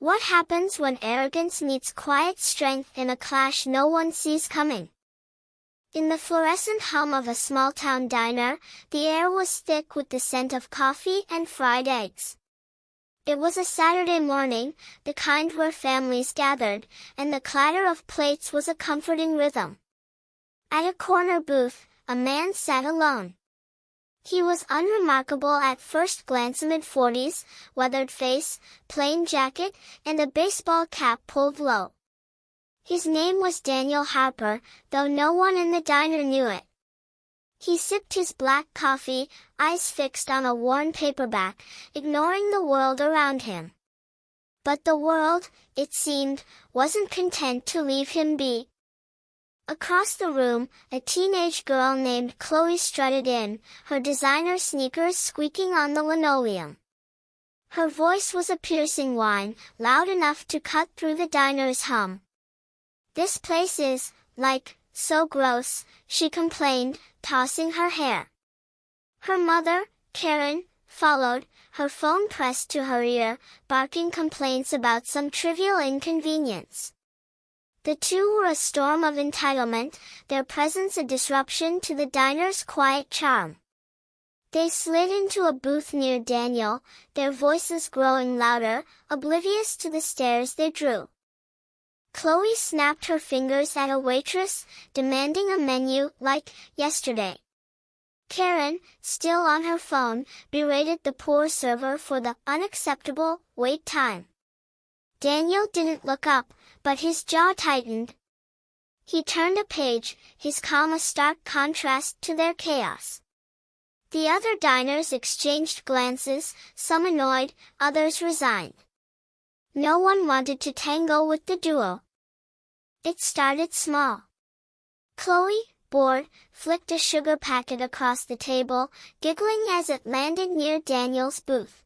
What happens when arrogance meets quiet strength in a clash no one sees coming? In the fluorescent hum of a small-town diner, the air was thick with the scent of coffee and fried eggs. It was a Saturday morning, the kind where families gathered, and the clatter of plates was a comforting rhythm. At a corner booth, a man sat alone. He was unremarkable at first glance, mid-40s, weathered face, plain jacket, and a baseball cap pulled low. His name was Daniel Harper, though no one in the diner knew it. He sipped his black coffee, eyes fixed on a worn paperback, ignoring the world around him. But the world, it seemed, wasn't content to leave him be. Across the room, a teenage girl named Chloe strutted in, her designer sneakers squeaking on the linoleum. Her voice was a piercing whine, loud enough to cut through the diner's hum. "This place is, so gross," she complained, tossing her hair. Her mother, Karen, followed, her phone pressed to her ear, barking complaints about some trivial inconvenience. The two were a storm of entitlement, their presence a disruption to the diner's quiet charm. They slid into a booth near Daniel, their voices growing louder, oblivious to the stares they drew. Chloe snapped her fingers at a waitress, demanding a menu like yesterday. Karen, still on her phone, berated the poor server for the unacceptable wait time. Daniel didn't look up, but his jaw tightened. He turned a page, his calm a stark contrast to their chaos. The other diners exchanged glances, some annoyed, others resigned. No one wanted to tangle with the duo. It started small. Chloe, bored, flicked a sugar packet across the table, giggling as it landed near Daniel's booth.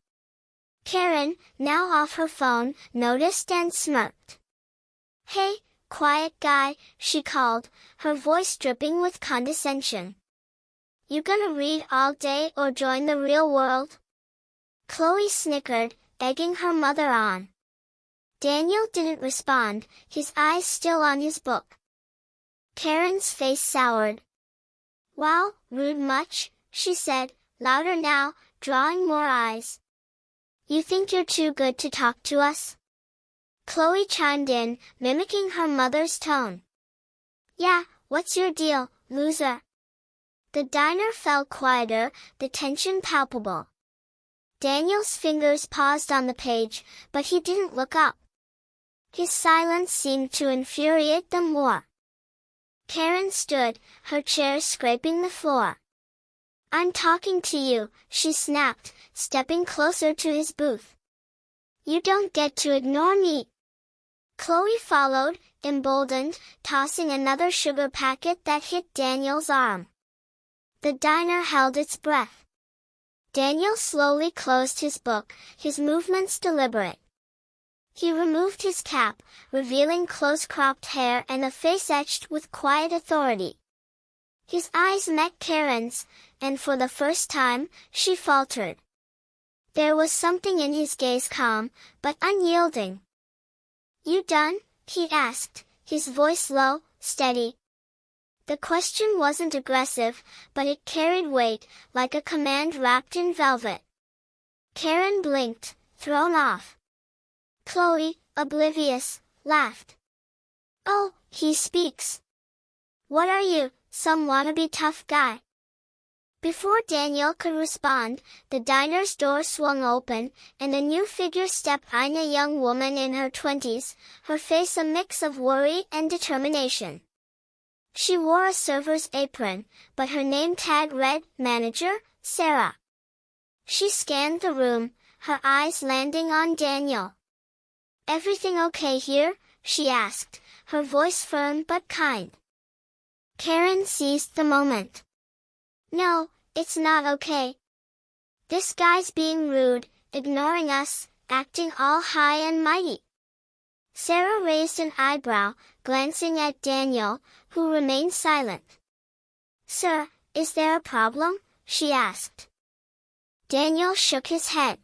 Karen, now off her phone, noticed and smirked. "Hey, quiet guy," she called, her voice dripping with condescension. "You gonna read all day or join the real world?" Chloe snickered, egging her mother on. Daniel didn't respond, his eyes still on his book. Karen's face soured. "Wow, rude much," she said, louder now, drawing more eyes. "You think you're too good to talk to us?" Chloe chimed in, mimicking her mother's tone. "Yeah, what's your deal, loser?" The diner fell quieter, the tension palpable. Daniel's fingers paused on the page, but he didn't look up. His silence seemed to infuriate them more. Karen stood, her chair scraping the floor. "I'm talking to you," she snapped, stepping closer to his booth. "You don't get to ignore me." Chloe followed, emboldened, tossing another sugar packet that hit Daniel's arm. The diner held its breath. Daniel slowly closed his book, his movements deliberate. He removed his cap, revealing close-cropped hair and a face etched with quiet authority. His eyes met Karen's, and for the first time, she faltered. There was something in his gaze calm, but unyielding. "You done?" he asked, his voice low, steady. The question wasn't aggressive, but it carried weight, like a command wrapped in velvet. Karen blinked, thrown off. Chloe, oblivious, laughed. "Oh, he speaks. What are you, some wannabe tough guy?" Before Daniel could respond, the diner's door swung open, and a new figure stepped in, a young woman in her 20s, her face a mix of worry and determination. She wore a server's apron, but her name tag read, Manager, Sarah. She scanned the room, her eyes landing on Daniel. "Everything okay here?" she asked, her voice firm but kind. Karen seized the moment. "No, it's not okay. This guy's being rude, ignoring us, acting all high and mighty." Sarah raised an eyebrow, glancing at Daniel, who remained silent. "Sir, is there a problem?" she asked. Daniel shook his head.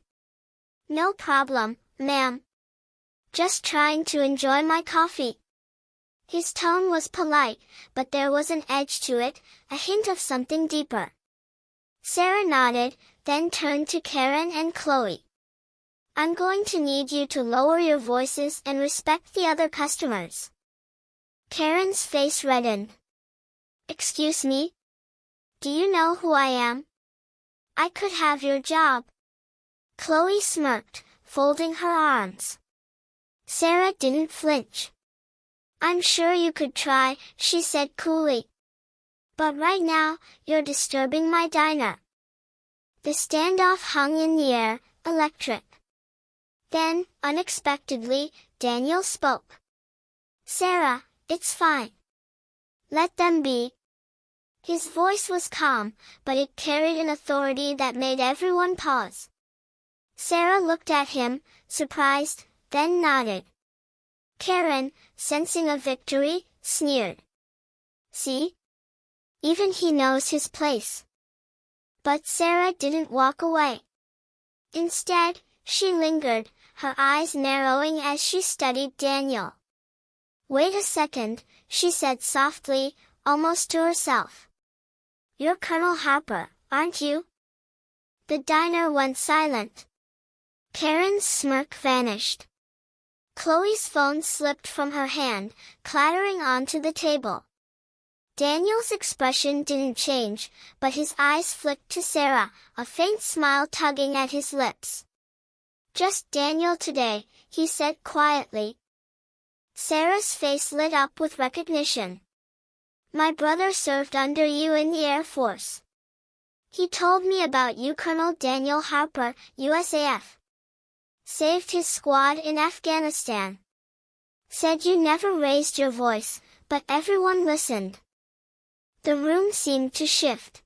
"No problem, ma'am." Just trying to enjoy my coffee. His tone was polite, but there was an edge to it, a hint of something deeper. Sarah nodded, then turned to Karen and Chloe. I'm going to need you to lower your voices and respect the other customers. Karen's face reddened. Excuse me? Do you know who I am? I could have your job. Chloe smirked, folding her arms. Sarah didn't flinch. I'm sure you could try, she said coolly. But right now, you're disturbing my diner. The standoff hung in the air, electric. Then, unexpectedly, Daniel spoke. Sarah, it's fine. Let them be. His voice was calm, but it carried an authority that made everyone pause. Sarah looked at him, surprised, then nodded. Karen, sensing a victory, sneered. See? Even he knows his place. But Sarah didn't walk away. Instead, she lingered, her eyes narrowing as she studied Daniel. Wait a second, she said softly, almost to herself. You're Colonel Harper, aren't you? The diner went silent. Karen's smirk vanished. Chloe's phone slipped from her hand, clattering onto the table. Daniel's expression didn't change, but his eyes flicked to Sarah, a faint smile tugging at his lips. Just Daniel today, he said quietly. Sarah's face lit up with recognition. My brother served under you in the Air Force. He told me about you, Colonel Daniel Harper, USAF. Saved his squad in Afghanistan. Said you never raised your voice, but everyone listened. The room seemed to shift.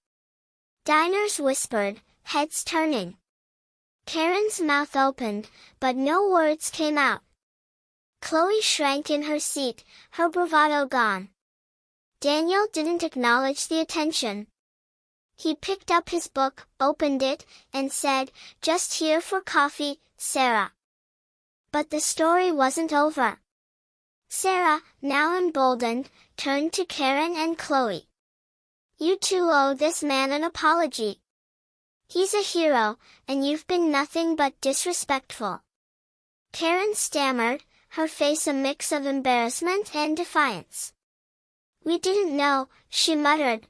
Diners whispered, heads turning. Karen's mouth opened, but no words came out. Chloe shrank in her seat, her bravado gone. Daniel didn't acknowledge the attention. He picked up his book, opened it, and said, just here for coffee, Sarah. But the story wasn't over. Sarah, now emboldened, turned to Karen and Chloe. You two owe this man an apology. He's a hero, and you've been nothing but disrespectful. Karen stammered, her face a mix of embarrassment and defiance. We didn't know, she muttered.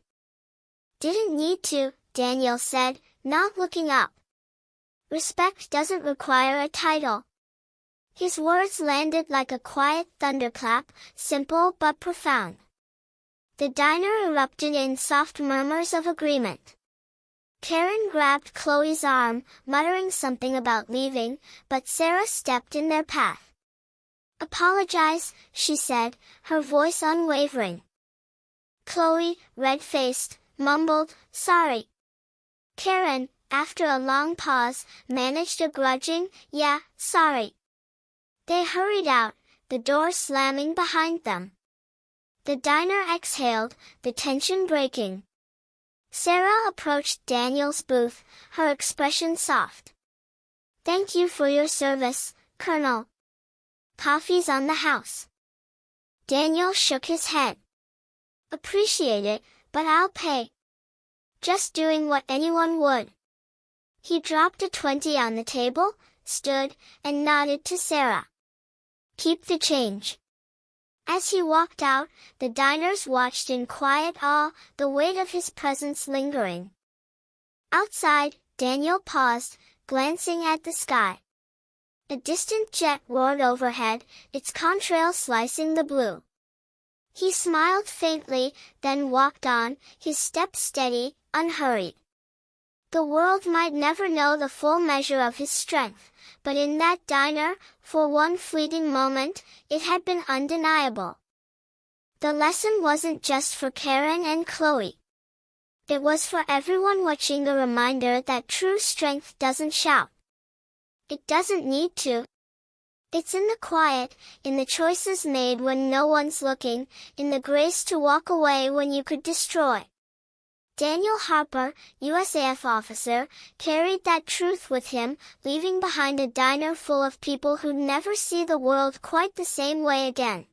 Didn't need to, Daniel said, not looking up. Respect doesn't require a title. His words landed like a quiet thunderclap, simple but profound. The diner erupted in soft murmurs of agreement. Karen grabbed Chloe's arm, muttering something about leaving, but Sarah stepped in their path. Apologize, she said, her voice unwavering. Chloe, red-faced, mumbled, sorry. Karen, after a long pause, managed a grudging, yeah, sorry. They hurried out, the door slamming behind them. The diner exhaled, the tension breaking. Sarah approached Daniel's booth, her expression soft. Thank you for your service, Colonel. Coffee's on the house. Daniel shook his head. Appreciate it, but I'll pay. Just doing what anyone would. He dropped a 20 on the table, stood, and nodded to Sarah. Keep the change. As he walked out, the diners watched in quiet awe, the weight of his presence lingering. Outside, Daniel paused, glancing at the sky. A distant jet roared overhead, its contrail slicing the blue. He smiled faintly, then walked on, his step steady, unhurried. The world might never know the full measure of his strength, but in that diner, for one fleeting moment, it had been undeniable. The lesson wasn't just for Karen and Chloe. It was for everyone watching, a reminder that true strength doesn't shout. It doesn't need to. It's in the quiet, in the choices made when no one's looking, in the grace to walk away when you could destroy. Daniel Harper, USAF officer, carried that truth with him, leaving behind a diner full of people who'd never see the world quite the same way again.